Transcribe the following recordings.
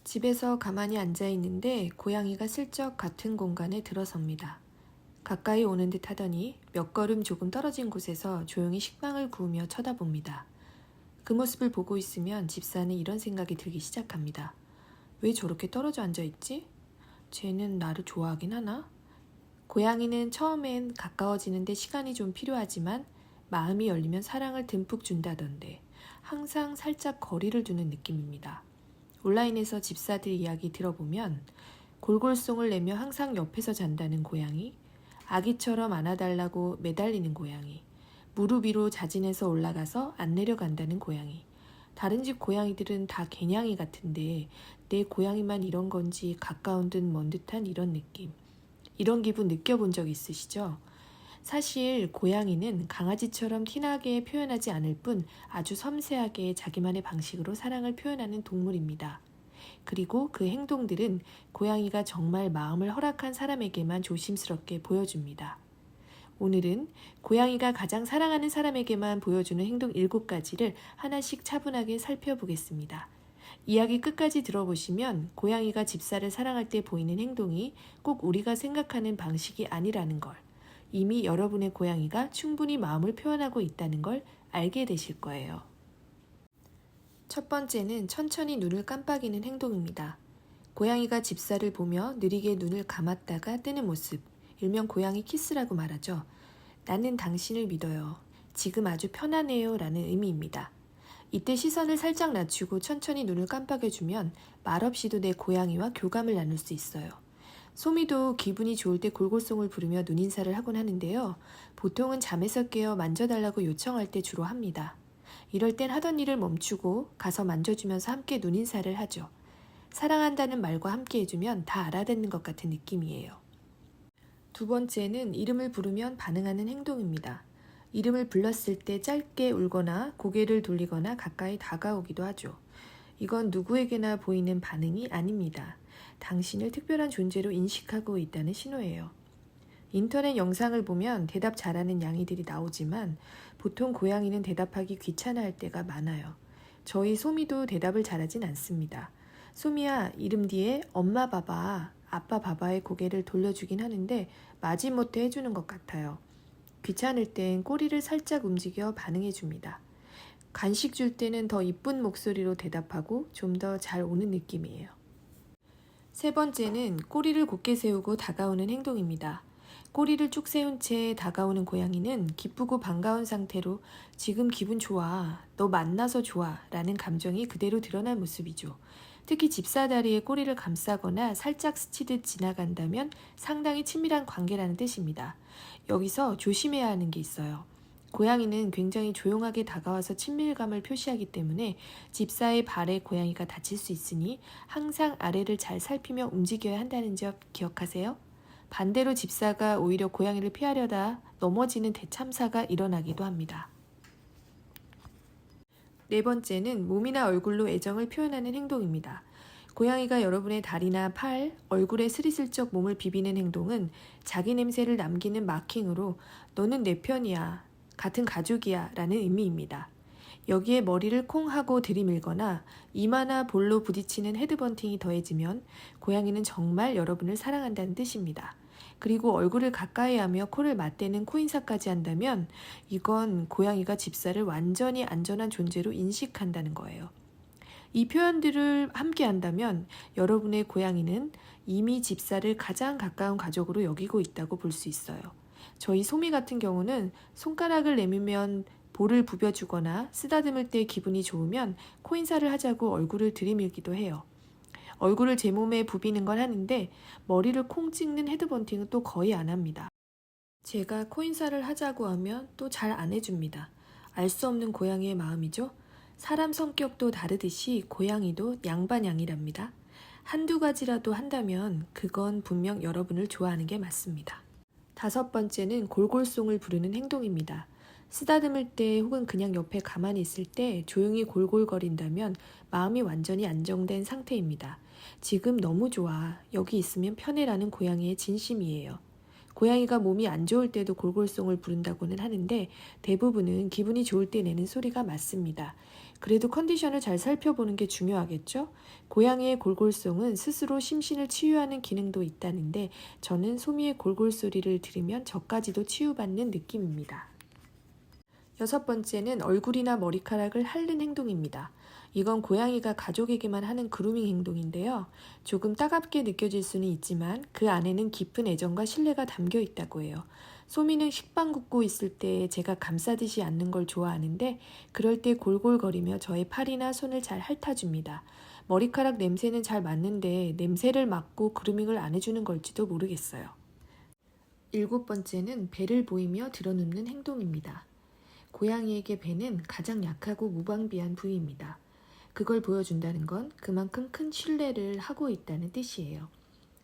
집에서 가만히 앉아 있는데 고양이가 슬쩍 같은 공간에 들어섭니다. 가까이 오는 듯 하더니 몇 걸음 조금 떨어진 곳에서 조용히 식빵을 구우며 쳐다봅니다. 그 모습을 보고 있으면 집사는 이런 생각이 들기 시작합니다. 왜 저렇게 떨어져 앉아 있지? 쟤는 나를 좋아하긴 하나? 고양이는 처음엔 가까워지는데 시간이 좀 필요하지만 마음이 열리면 사랑을 듬뿍 준다던데 항상 살짝 거리를 두는 느낌입니다. 온라인에서 집사들 이야기 들어보면 골골송을 내며 항상 옆에서 잔다는 고양이, 아기처럼 안아달라고 매달리는 고양이, 무릎 위로 자진해서 올라가서 안 내려간다는 고양이. 다른 집 고양이들은 다 개냥이 같은데 내 고양이만 이런 건지 가까운 듯 먼 듯한 이런 느낌. 이런 기분 느껴본 적 있으시죠? 사실 고양이는 강아지처럼 티나게 표현하지 않을 뿐 아주 섬세하게 자기만의 방식으로 사랑을 표현하는 동물입니다. 그리고 그 행동들은 고양이가 정말 마음을 허락한 사람에게만 조심스럽게 보여줍니다. 오늘은 고양이가 가장 사랑하는 사람에게만 보여주는 행동 7가지를 하나씩 차분하게 살펴보겠습니다. 이야기 끝까지 들어보시면 고양이가 집사를 사랑할 때 보이는 행동이 꼭 우리가 생각하는 방식이 아니라는 걸, 이미 여러분의 고양이가 충분히 마음을 표현하고 있다는 걸 알게 되실 거예요. 첫 번째는 천천히 눈을 깜빡이는 행동입니다. 고양이가 집사를 보며 느리게 눈을 감았다가 뜨는 모습, 일명 고양이 키스라고 말하죠. 나는 당신을 믿어요. 지금 아주 편안해요 라는 의미입니다. 이때 시선을 살짝 낮추고 천천히 눈을 깜빡여주면 말없이도 내 고양이와 교감을 나눌 수 있어요. 소미도 기분이 좋을 때 골골송을 부르며 눈인사를 하곤 하는데요. 보통은 잠에서 깨어 만져달라고 요청할 때 주로 합니다. 이럴 땐 하던 일을 멈추고 가서 만져주면서 함께 눈인사를 하죠. 사랑한다는 말과 함께 해주면 다 알아듣는 것 같은 느낌이에요. 두 번째는 이름을 부르면 반응하는 행동입니다. 이름을 불렀을 때 짧게 울거나 고개를 돌리거나 가까이 다가오기도 하죠. 이건 누구에게나 보이는 반응이 아닙니다. 당신을 특별한 존재로 인식하고 있다는 신호예요. 인터넷 영상을 보면 대답 잘하는 양이들이 나오지만 보통 고양이는 대답하기 귀찮아할 때가 많아요. 저희 소미도 대답을 잘하진 않습니다. 소미야, 이름 뒤에 엄마 봐봐, 아빠 봐봐의 고개를 돌려주긴 하는데 마지못해 해주는 것 같아요. 귀찮을 땐 꼬리를 살짝 움직여 반응해줍니다. 간식 줄 때는 더 이쁜 목소리로 대답하고 좀 더 잘 오는 느낌이에요. 세 번째는 꼬리를 곧게 세우고 다가오는 행동입니다. 꼬리를 쭉 세운 채 다가오는 고양이는 기쁘고 반가운 상태로 지금 기분 좋아, 너 만나서 좋아 라는 감정이 그대로 드러난 모습이죠. 특히 집사다리에 꼬리를 감싸거나 살짝 스치듯 지나간다면 상당히 친밀한 관계라는 뜻입니다. 여기서 조심해야 하는 게 있어요. 고양이는 굉장히 조용하게 다가와서 친밀감을 표시하기 때문에 집사의 발에 고양이가 다칠 수 있으니 항상 아래를 잘 살피며 움직여야 한다는 점 기억하세요. 반대로 집사가 오히려 고양이를 피하려다 넘어지는 대참사가 일어나기도 합니다. 네 번째는 몸이나 얼굴로 애정을 표현하는 행동입니다. 고양이가 여러분의 다리나 팔, 얼굴에 스리슬쩍 몸을 비비는 행동은 자기 냄새를 남기는 마킹으로 너는 내 편이야, 같은 가족이야 라는 의미입니다. 여기에 머리를 콩 하고 들이밀거나 이마나 볼로 부딪히는 헤드번팅이 더해지면 고양이는 정말 여러분을 사랑한다는 뜻입니다. 그리고 얼굴을 가까이 하며 코를 맞대는 코인사까지 한다면 이건 고양이가 집사를 완전히 안전한 존재로 인식한다는 거예요. 이 표현들을 함께 한다면 여러분의 고양이는 이미 집사를 가장 가까운 가족으로 여기고 있다고 볼 수 있어요. 저희 소미 같은 경우는 손가락을 내밀면 볼을 부벼주거나 쓰다듬을 때 기분이 좋으면 코인사를 하자고 얼굴을 들이밀기도 해요. 얼굴을 제 몸에 부비는 건 하는데 머리를 콩 찍는 헤드번팅은 또 거의 안 합니다. 제가 코인사를 하자고 하면 또 잘 안 해줍니다. 알 수 없는 고양이의 마음이죠. 사람 성격도 다르듯이 고양이도 양반양이랍니다. 한두 가지라도 한다면 그건 분명 여러분을 좋아하는 게 맞습니다. 다섯 번째는 골골송을 부르는 행동입니다. 쓰다듬을 때 혹은 그냥 옆에 가만히 있을 때 조용히 골골거린다면 마음이 완전히 안정된 상태입니다. 지금 너무 좋아, 여기 있으면 편해라는 고양이의 진심이에요. 고양이가 몸이 안 좋을 때도 골골송을 부른다고는 하는데 대부분은 기분이 좋을 때 내는 소리가 맞습니다. 그래도 컨디션을 잘 살펴보는 게 중요하겠죠? 고양이의 골골송은 스스로 심신을 치유하는 기능도 있다는데 저는 소미의 골골 소리를 들으면 저까지도 치유받는 느낌입니다. 6번째는 얼굴이나 머리카락을 핥는 행동입니다. 이건 고양이가 가족에게만 하는 그루밍 행동인데요. 조금 따갑게 느껴질 수는 있지만 그 안에는 깊은 애정과 신뢰가 담겨 있다고 해요. 소미는 식빵 굽고 있을 때 제가 감싸듯이 앉는 걸 좋아하는데 그럴 때 골골거리며 저의 팔이나 손을 잘 핥아줍니다. 머리카락 냄새는 잘 맡는데 냄새를 맡고 그루밍을 안 해주는 걸지도 모르겠어요. 7번째는 배를 보이며 들어눕는 행동입니다. 고양이에게 배는 가장 약하고 무방비한 부위입니다. 그걸 보여준다는 건 그만큼 큰 신뢰를 하고 있다는 뜻이에요.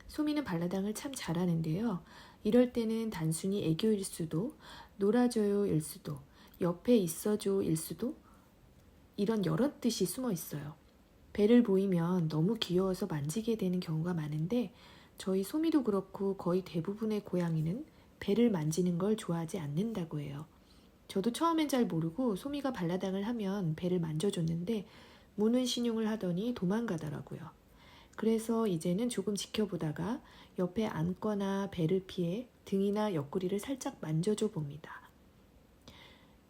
소미는 발라당을 참 잘하는데요. 이럴 때는 단순히 애교일 수도, 놀아줘요일 수도, 옆에 있어줘일 수도 이런 여러 뜻이 숨어 있어요. 배를 보이면 너무 귀여워서 만지게 되는 경우가 많은데 저희 소미도 그렇고 거의 대부분의 고양이는 배를 만지는 걸 좋아하지 않는다고 해요. 저도 처음엔 잘 모르고 소미가 발라당을 하면 배를 만져줬는데 무는 신용을 하더니 도망가더라고요. 그래서 이제는 조금 지켜보다가 옆에 앉거나 배를 피해 등이나 옆구리를 살짝 만져줘 봅니다.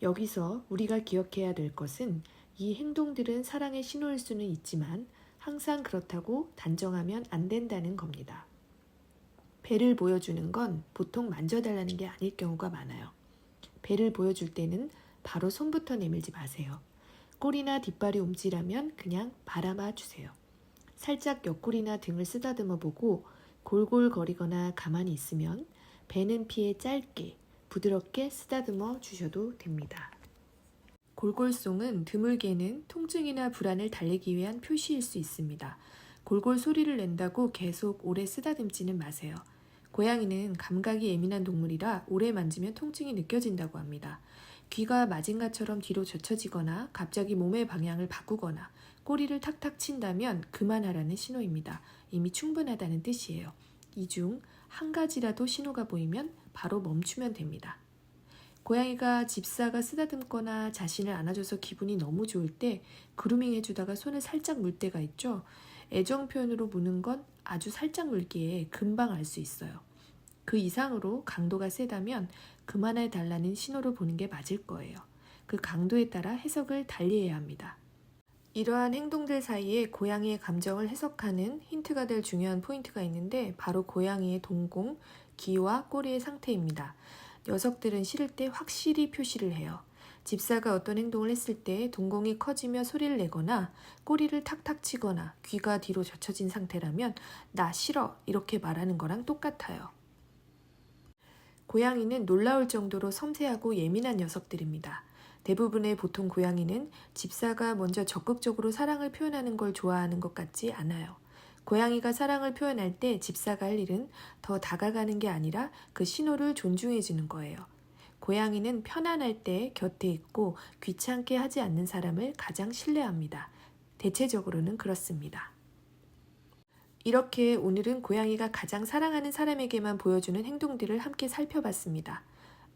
여기서 우리가 기억해야 될 것은 이 행동들은 사랑의 신호일 수는 있지만 항상 그렇다고 단정하면 안 된다는 겁니다. 배를 보여주는 건 보통 만져달라는 게 아닐 경우가 많아요. 배를 보여줄 때는 바로 손부터 내밀지 마세요. 꼬리나 뒷발이 움찔하면 그냥 바라봐 주세요. 살짝 옆구리나 등을 쓰다듬어 보고 골골거리거나 가만히 있으면 배는 피해 짧게 부드럽게 쓰다듬어 주셔도 됩니다. 골골송은 드물게는 통증이나 불안을 달래기 위한 표시일 수 있습니다. 골골 소리를 낸다고 계속 오래 쓰다듬지는 마세요. 고양이는 감각이 예민한 동물이라 오래 만지면 통증이 느껴진다고 합니다. 귀가 마징가처럼 뒤로 젖혀지거나 갑자기 몸의 방향을 바꾸거나 꼬리를 탁탁 친다면 그만하라는 신호입니다. 이미 충분하다는 뜻이에요. 이 중 한 가지라도 신호가 보이면 바로 멈추면 됩니다. 고양이가 집사가 쓰다듬거나 자신을 안아줘서 기분이 너무 좋을 때 그루밍 해주다가 손을 살짝 물 때가 있죠. 애정 표현으로 무는 건 아주 살짝 물기에 금방 알 수 있어요. 그 이상으로 강도가 세다면 그만해 달라는 신호를 보는 게 맞을 거예요. 그 강도에 따라 해석을 달리해야 합니다. 이러한 행동들 사이에 고양이의 감정을 해석하는 힌트가 될 중요한 포인트가 있는데 바로 고양이의 동공, 귀와 꼬리의 상태입니다. 녀석들은 싫을 때 확실히 표시를 해요. 집사가 어떤 행동을 했을 때 동공이 커지며 소리를 내거나 꼬리를 탁탁 치거나 귀가 뒤로 젖혀진 상태라면 나 싫어 이렇게 말하는 거랑 똑같아요. 고양이는 놀라울 정도로 섬세하고 예민한 녀석들입니다. 대부분의 보통 고양이는 집사가 먼저 적극적으로 사랑을 표현하는 걸 좋아하는 것 같지 않아요. 고양이가 사랑을 표현할 때 집사가 할 일은 더 다가가는 게 아니라 그 신호를 존중해 주는 거예요. 고양이는 편안할 때 곁에 있고 귀찮게 하지 않는 사람을 가장 신뢰합니다. 대체적으로는 그렇습니다. 이렇게 오늘은 고양이가 가장 사랑하는 사람에게만 보여주는 행동들을 함께 살펴봤습니다.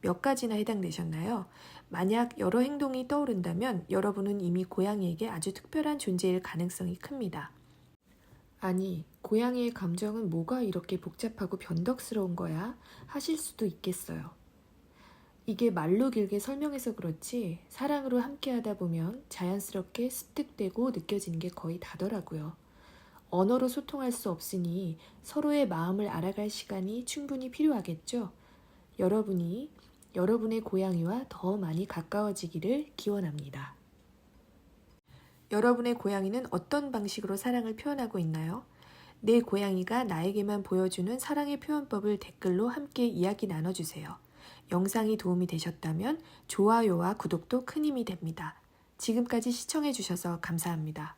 몇 가지나 해당되셨나요? 만약 여러 행동이 떠오른다면 여러분은 이미 고양이에게 아주 특별한 존재일 가능성이 큽니다. 아니, 고양이의 감정은 뭐가 이렇게 복잡하고 변덕스러운 거야? 하실 수도 있겠어요. 이게 말로 길게 설명해서 그렇지 사랑으로 함께 하다 보면 자연스럽게 습득되고 느껴지는 게 거의 다더라고요. 언어로 소통할 수 없으니 서로의 마음을 알아갈 시간이 충분히 필요하겠죠. 여러분이 여러분의 고양이와 더 많이 가까워지기를 기원합니다. 여러분의 고양이는 어떤 방식으로 사랑을 표현하고 있나요? 내 고양이가 나에게만 보여주는 사랑의 표현법을 댓글로 함께 이야기 나눠주세요. 영상이 도움이 되셨다면 좋아요와 구독도 큰 힘이 됩니다. 지금까지 시청해주셔서 감사합니다.